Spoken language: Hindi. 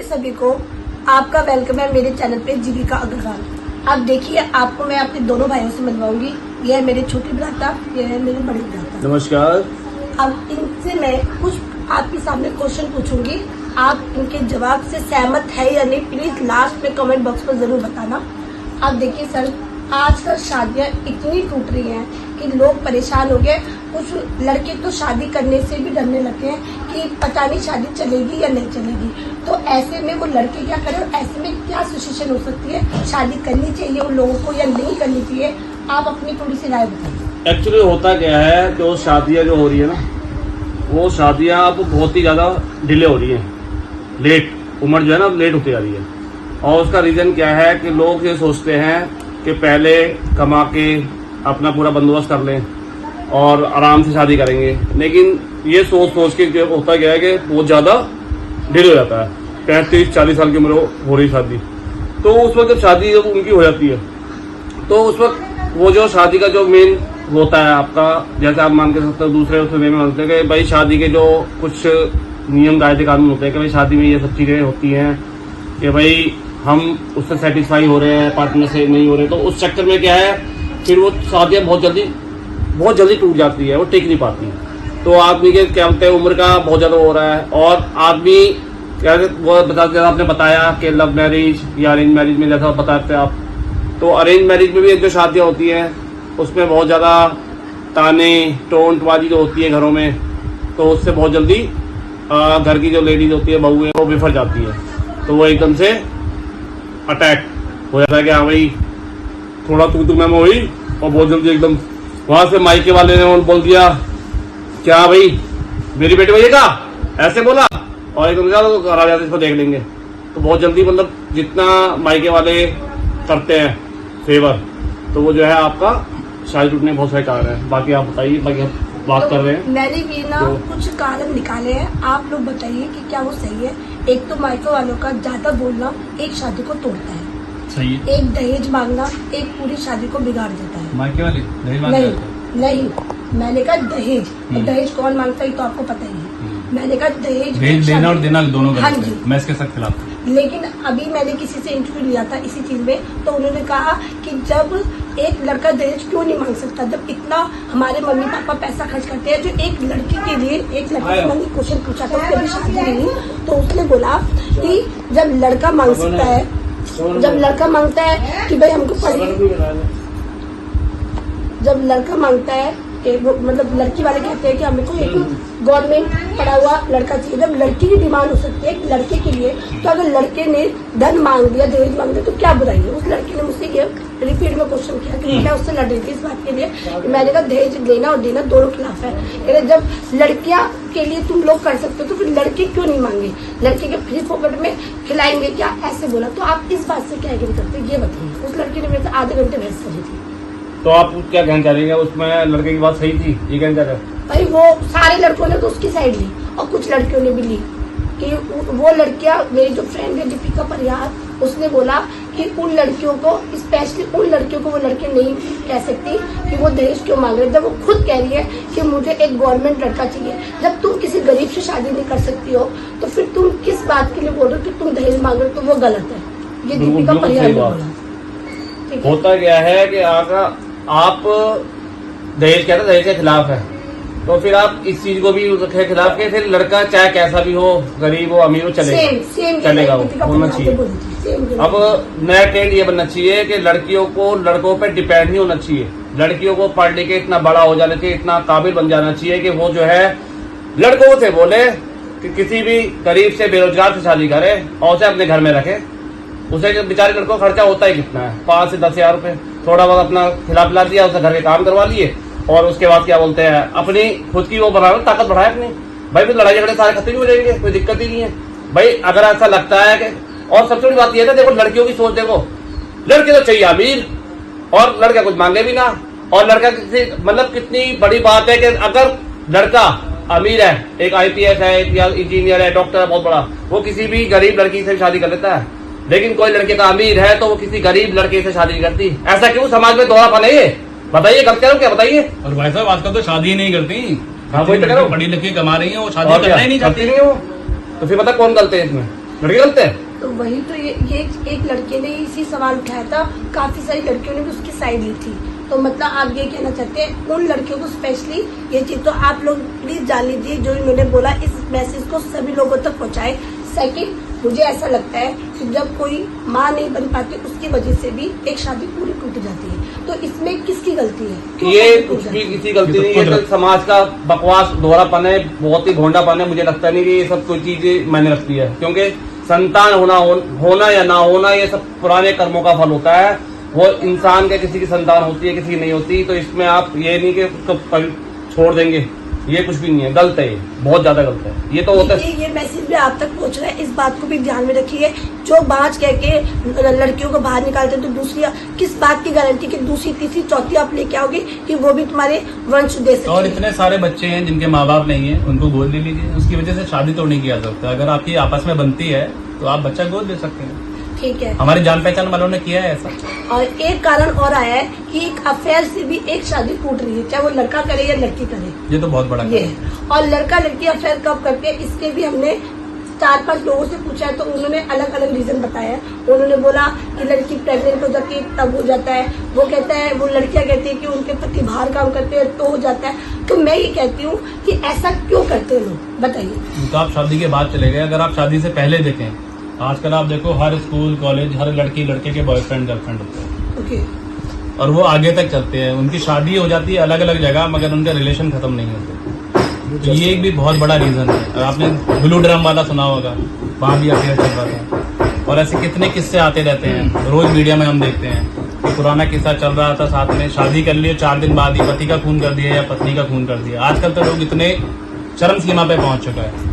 सभी को आपका वेलकम है मेरे चैनल पे जीविका अग्रवाल। आप देखिए, आपको मैं अपने दोनों भाइयों से मिलवाऊंगी। ये है मेरे छोटे भ्राता, ये है मेरे बड़े भ्राता। नमस्कार। अब इनसे मैं कुछ आपके सामने क्वेश्चन पूछूंगी, आप इनके जवाब से सहमत है या नहीं, प्लीज लास्ट में कमेंट बॉक्स में जरूर बताना। आप देखिए सर, आजकल शादियां इतनी टूट रही हैं कि लोग परेशान हो गए। कुछ लड़के तो शादी करने से भी डरने लगे हैं कि पता नहीं शादी चलेगी या नहीं चलेगी। तो ऐसे में वो लड़के क्या करें, ऐसे में क्या सिचुएशन हो सकती है, शादी करनी चाहिए उन लोगों को या नहीं करनी चाहिए, आप अपनी थोड़ी सी राय बताइए। एक्चुअली होता क्या है, जो शादियां जो हो रही है ना, वो शादियां अब बहुत ही ज़्यादा डिले हो रही हैं। लेट उम्र जो है ना लेट होती जा रही है। और उसका रीज़न क्या है कि लोग ये सोचते हैं कि पहले कमा के अपना पूरा बंदोबस्त कर लें और आराम से शादी करेंगे, लेकिन ये सोच के जो होता क्या है कि बहुत ज़्यादा डिले हो जाता है। 35-40 साल की उम्र हो रही शादी, तो उस वक्त जब शादी जब उनकी हो जाती है तो उस वक्त वो जो शादी का जो मेन होता है आपका, जैसे आप मान के सकते हो दूसरे उसमें वे में मानते हैं कि भाई शादी के जो कुछ नियम कायदे कानून होते हैं कि भाई शादी में ये सब चीज़ें होती हैं कि भाई हम उससे सेटिस्फाई हो रहे हैं, पार्टनर से नहीं हो रहे, तो उस चक्कर में क्या है फिर वो शादियाँ बहुत जल्दी टूट जाती है, वो टिक नहीं पाती। तो आदमी के क्या बोलते हैं, उम्र का बहुत ज़्यादा हो रहा है। और आदमी क्या वो आपने बताया कि लव मैरिज या अरेंज मैरिज में जैसा बताते हैं आप, तो अरेंज मैरिज में भी जो शादियाँ होती हैं उसमें बहुत ज़्यादा ताने टोंटबाजी जो होती है घरों में, तो उससे बहुत जल्दी घर की जो लेडीज होती है, बहू है, वो बिफर जाती है। तो वो एकदम से अटैक हो जाता है कि हाँ भाई थोड़ा तू मैं हुई, और बहुत जल्दी एकदम वहां से मायके वाले ने बोल दिया क्या भाई मेरी बेटी भैया का ऐसे बोला, और एकदम तो करा जाते इसको देख लेंगे। तो बहुत जल्दी मतलब जितना मायके वाले करते हैं फेवर, तो वो जो है आपका शादी टूटने बहुत सारे कारण है। बाकी आप बताइए, बाकी हम बात कर रहे हैं। मैंने भी ना कुछ कारण निकाले हैं, आप लोग बताइए कि क्या वो सही है। एक तो मायके वालों का ज्यादा बोलना एक शादी को तोड़ता है, सही है। एक दहेज मांगना एक पूरी शादी को बिगाड़ देता है। मायके वाले दहेज नहीं, मैंने कहा दहेज, दहेज कौन मांगता है तो आपको पता ही है। मैंने कहा दहेज देना और देना दोनों हाँ गलत जी, है, मैं इसके सख्त खिलाफ हूँ। लेकिन अभी मैंने किसी से इंटरव्यू लिया था इसी चीज में, तो उन्होंने कहा कि जब एक लड़का दहेज क्यों नहीं मांग सकता, जब इतना हमारे मम्मी पापा पैसा खर्च करते हैं, जो एक लड़की के लिए, एक लड़के से मैंने क्वेश्चन पूछा था, उसकी अभी शादी नहीं, तो उसने बोला कि जब लड़का मांग सकता है, जब लड़का मांगता है कि भाई हमको जब लड़का मांगता है कि मतलब लड़की वाले कहते हैं कि हमें को एक गवर्नमेंट पढ़ा हुआ लड़का चाहिए, जब लड़की की डिमांड हो सकती है एक लड़के के लिए, तो अगर लड़के ने धन मांग दिया, दहेज मांग दिया, तो क्या बुराई है। उस लड़की ने मुझसे ये रिपीट में क्वेश्चन किया कि मैं उससे लड़ रही थी इस बात के लिए, मैंने कहा दहेज लेना और देना दोनों खिलाफ है। जब लड़कियां के लिए तुम लोग कर सकते हो तो फिर लड़के क्यों नहीं मांगे, लड़के के फ्री फोकट में खिलाएंगे क्या, ऐसे बोला। तो आप इस बात से क्या एग्री करते हैं ये बताइए। उस लड़की ने मेरे से आधे घंटे बहस करी थी। तो आप क्या कहना चाह रहे हैं, उसमें लड़के की बात सही थी, ये कहना चाह रहे हैं? भाई वो सारे लड़कों ने तो उसकी साइड ली और कुछ लड़कियों ने भी ली कि वो लड़कियां, मेरी जो फ्रेंड है दीपिका परिहार, उसने बोला कि उन लड़कियों को, स्पेशली उन लड़कियों को वो लड़के नहीं कह सकती कि वो दहेज क्यों मांग रहे, जब वो खुद कह रही है कि मुझे एक गवर्नमेंट लड़का चाहिए। जब तुम किसी गरीब से शादी नहीं कर सकती हो तो फिर तुम किस बात के लिए बोल रहे हो कि तुम दहेज मांग रहे हो, तो वो गलत है। ये दीपिका परिहार ने बोला। होता क्या है कि आप दहेज कहते दहेज के खिलाफ है, तो फिर आप इस चीज को भी के खिलाफ के, फिर लड़का चाहे कैसा भी हो, गरीब हो अमीर हो, चलेगा वो होना चाहिए। अब नया ट्रेंड ये बनना चाहिए कि लड़कियों को लड़कों पे डिपेंड नहीं होना चाहिए, लड़कियों को पढ़ लिख के इतना बड़ा हो जाना चाहिए, इतना काबिल बन जाना चाहिए कि वो जो है लड़कों से बोले कि किसी भी गरीब से बेरोजगार से शादी करे और उसे अपने घर में रखे। उसे बेचारे लड़कों का खर्चा होता है कितना है, 5 से 10 हजार रुपए, थोड़ा बहुत अपना खिला पिला दिया, उसे घर के काम करवा लिए, और उसके बाद क्या बोलते हैं अपनी खुद की वो बना ताकत बढ़ाए अपनी। भाई फिर लड़ाई झगड़े सारे खत्म ही हो जाएंगे, कोई दिक्कत ही नहीं है। भाई अगर ऐसा लगता है कि, और सबसे बड़ी बात यह है, देखो लड़कियों की सोच देखो, लड़के तो चाहिए अमीर और लड़का कुछ मांगे भी ना, और लड़का किसी मतलब कितनी बड़ी बात है कि अगर लड़का अमीर है, एक IPS है, एक इंजीनियर है, डॉक्टर है बहुत बड़ा, वो किसी भी गरीब लड़की से शादी कर लेता है। लेकिन कोई लड़के का अमीर है तो वो किसी गरीब लड़के से शादी नहीं करती। ऐसा क्यों, समाज में दोहरापन है ये, बताइए गलत करो क्या, बताइए। और भाई साहब आजकल तो शादी ही नहीं करती, हाँ वही तो कह रहा हूं, पढ़ी लिखी कमा रही है, वो शादी करना ही नहीं चाहती। नहीं हो तो फिर बता कौन गलत है इसमें। लड़के गलत है। तो वही तो ये एक लड़के ने इसी सवाल उठाया था, काफी सारी लड़कियों ने भी उसकी साइड ली थी। तो मतलब आप ये कहना चाहते हैं उन लड़कियों को स्पेशली ये चीज तो आप लोग प्लीज जान लीजिए, जो इन्होंने बोला इस मैसेज को सभी लोगों तक पहुंचाए। सेकंड, मुझे ऐसा लगता है कि जब कोई माँ नहीं बन पाती उसकी वजह से भी एक शादी पूरी टूट जाती है, तो इसमें किसकी गलती है? क्यों ये शादी टूट कुछ जाती भी है? किसी गलती नहीं है, ये तो समाज का बकवास दोहरापन है, बहुत ही भोंडापन है। मुझे लगता नहीं कि ये सब कोई चीज मैंने रखती है, क्योंकि संतान होना या ना होना ये सब पुराने कर्मों का फल होता है। वो इंसान के किसी की संतान होती है, किसी की नहीं होती। तो इसमें आप ये नहीं कि उसको छोड़ देंगे, ये कुछ भी नहीं है, गलत है, ये बहुत ज्यादा गलत है। ये तो होता है। ये मैसेज भी आप तक पहुंच रहा है, इस बात को भी ध्यान में रखिए। जो बात कह के लड़कियों को बाहर निकालते हैं, तो दूसरी किस बात की गारंटी कि दूसरी तीसरी चौथी आप लेके आओगे कि वो भी तुम्हारे वंश दे सके? और इतने सारे बच्चे हैं जिनके माँ बाप नहीं है, उनको गोद ले लीजिए। उसकी वजह से शादी तो नहीं किया सकता। अगर आपकी आपस में बनती है तो आप बच्चा गोद ले सकते हैं। ठीक है। हमारी जान पहचान वालों ने किया है ऐसा। और एक कारण और आया है कि एक अफेयर से भी एक शादी टूट रही है, चाहे वो लड़का करे या लड़की करे। ये तो बहुत बड़ा ये है। और लड़का लड़की अफेयर कब करते हैं, इसके भी हमने 4-5 लोगों से पूछा है, तो उन्होंने अलग अलग रीजन बताया है। उन्होंने बोला कि लड़की प्रेग्नेंट हो जाती है तब हो जाता है, वो कहता है, वो लड़कियां कहती है कि उनके पति बाहर काम करते हैं तो हो जाता है। तो मैं ये कहती हूँ कि ऐसा क्यों करते हैं लोग, बताइए। तो आप शादी के बाद चले गए। अगर आप शादी से पहले देखें, आजकल आप देखो हर स्कूल कॉलेज हर लड़की लड़के के बॉयफ्रेंड गर्लफ्रेंड होते हैं। ओके। और वो आगे तक चलते हैं। उनकी शादी हो जाती है अलग अलग जगह, मगर उनका रिलेशन खत्म नहीं होते। तो ये एक भी बहुत बड़ा रीजन है। और आपने ब्लू ड्रम वाला सुना होगा, वहाँ भी अफेयर चल रहा था। और ऐसे कितने किस्से आते रहते हैं, रोज मीडिया में हम देखते हैं। तो पुराना किस्सा चल रहा था, साथ में शादी कर लिए, 4 दिन बाद ही पति का खून कर दिया या पत्नी का खून कर दिया। आजकल तो लोग इतने चरम सीमा पे पहुंच चुका है।